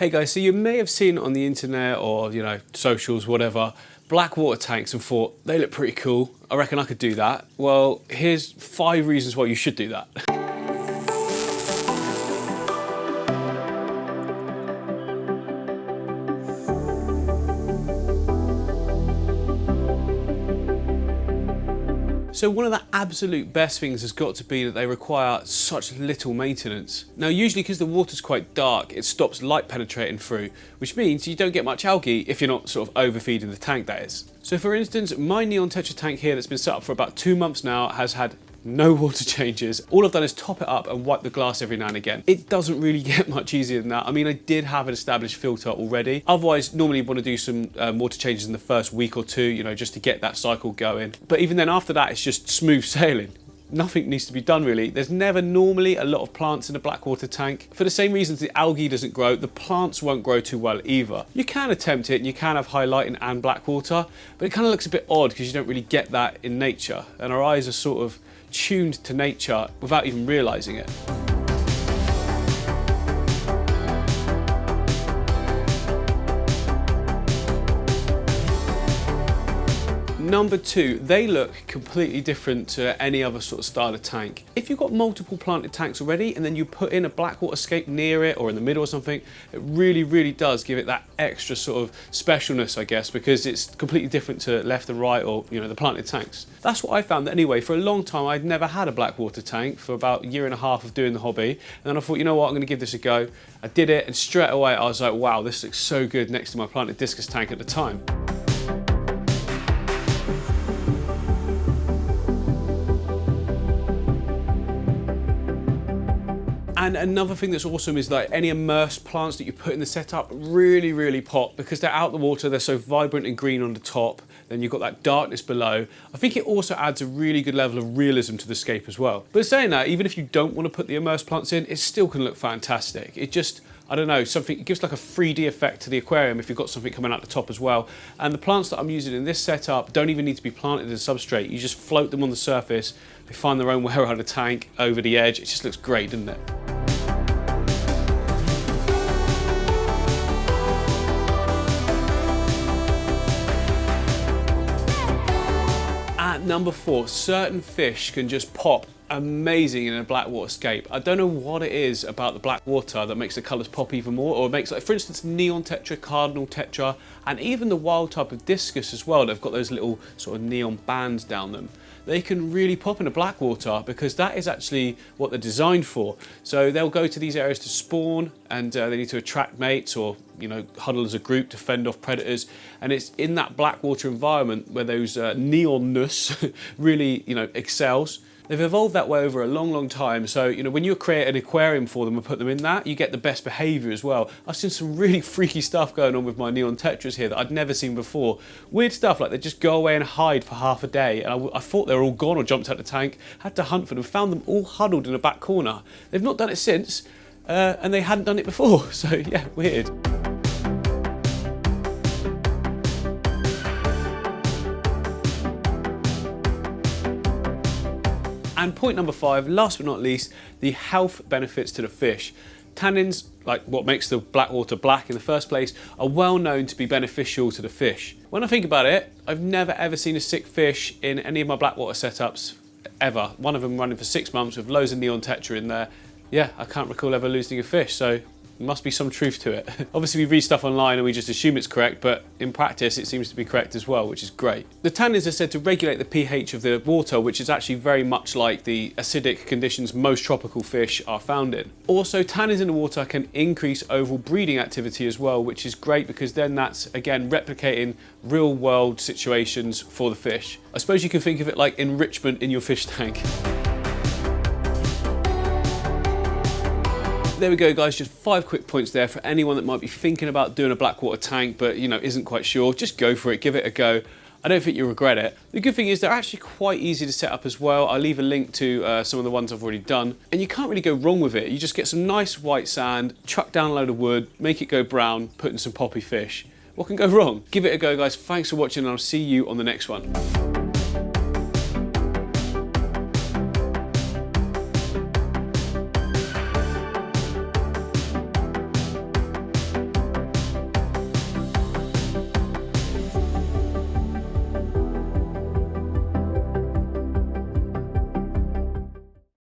Hey guys, so you may have seen on the internet or, socials, whatever, Blackwater tanks and thought, they look pretty cool. I reckon I could do that. Well, here's 5 reasons why you should do that. So one of the absolute best things has got to be that they require such little maintenance. Now usually because the water's quite dark, it stops light penetrating through, which means you don't get much algae if you're not sort of overfeeding the tank, that is. So for instance, my neon tetra tank here that's been set up for about 2 months now has had no water changes. All I've done is top it up and wipe the glass every now and again. It doesn't really get much easier than that. I mean, I did have an established filter already. Otherwise, normally you want to do some water changes in the first week or two, just to get that cycle going. But even then after that, it's just smooth sailing. Nothing needs to be done really. There's never normally a lot of plants in a Blackwater tank. For the same reasons the algae doesn't grow, the plants won't grow too well either. You can attempt it and you can have high lighting and Blackwater, but it kind of looks a bit odd because you don't really get that in nature. And our eyes are sort of tuned to nature without even realizing it. Number 2, they look completely different to any other sort of starter tank. If you've got multiple planted tanks already and then you put in a Blackwater Aquarium near it or in the middle or something, it really does give it that extra sort of specialness, I guess, because it's completely different to left and right or, the planted tanks. That's what I found anyway. For a long time, I'd never had a Blackwater tank for about 1.5 years of doing the hobby. And then I thought, you know what, I'm going to give this a go. I did it and straight away I was like, wow, this looks so good next to my planted discus tank at the time. And another thing that's awesome is that any immersed plants that you put in the setup really pop because they're out the water, they're so vibrant and green on the top, then you've got that darkness below. I think it also adds a really good level of realism to the scape as well. But saying that, even if you don't want to put the immersed plants in, it still can look fantastic. It just, I don't know, it gives like a 3D effect to the aquarium if you've got something coming out the top as well. And the plants that I'm using in this setup don't even need to be planted in substrate. You just float them on the surface, they find their own way around the tank, over the edge. It just looks great, doesn't it? At number 4, certain fish can just pop amazing in a Blackwater scape. I don't know what it is about the Blackwater that makes the colours pop even more, or it makes, like, for instance, neon tetra, cardinal tetra, and even the wild type of discus as well. They've got those little sort of neon bands down them. They can really pop in a Blackwater because that is actually what they're designed for. So they'll go to these areas to spawn and they need to attract mates or, huddle as a group to fend off predators. And it's in that Blackwater environment where those neonness really, excels. They've evolved that way over a long time. So, when you create an aquarium for them and put them in that, you get the best behavior as well. I've seen some really freaky stuff going on with my neon tetras here that I'd never seen before. Weird stuff like they just go away and hide for half a day. And I thought they were all gone or jumped out the tank, had to hunt for them, found them all huddled in a back corner. They've not done it since, and they hadn't done it before. So yeah, weird. And point number 5, last but not least, the health benefits to the fish. Tannins, like what makes the Blackwater black in the first place, are well known to be beneficial to the fish. When I think about it, I've never ever seen a sick fish in any of my Blackwater setups, ever. One of them running for 6 months with loads of neon tetra in there. Yeah, I can't recall ever losing a fish, so there must be some truth to it. Obviously we read stuff online and we just assume it's correct, but in practice it seems to be correct as well, which is great. The tannins are said to regulate the pH of the water, which is actually very much like the acidic conditions most tropical fish are found in. Also, tannins in the water can increase overall breeding activity as well, which is great because then that's, again, replicating real world situations for the fish. I suppose you can think of it like enrichment in your fish tank. There we go, guys, just 5 quick points there for anyone that might be thinking about doing a Blackwater tank but isn't quite sure. Just go for it, give it a go. I don't think you'll regret it. The good thing is they're actually quite easy to set up as well. I'll leave a link to some of the ones I've already done. And you can't really go wrong with it. You just get some nice white sand, chuck down a load of wood, make it go brown, put in some poppy fish. What can go wrong? Give it a go, guys. Thanks for watching and I'll see you on the next one.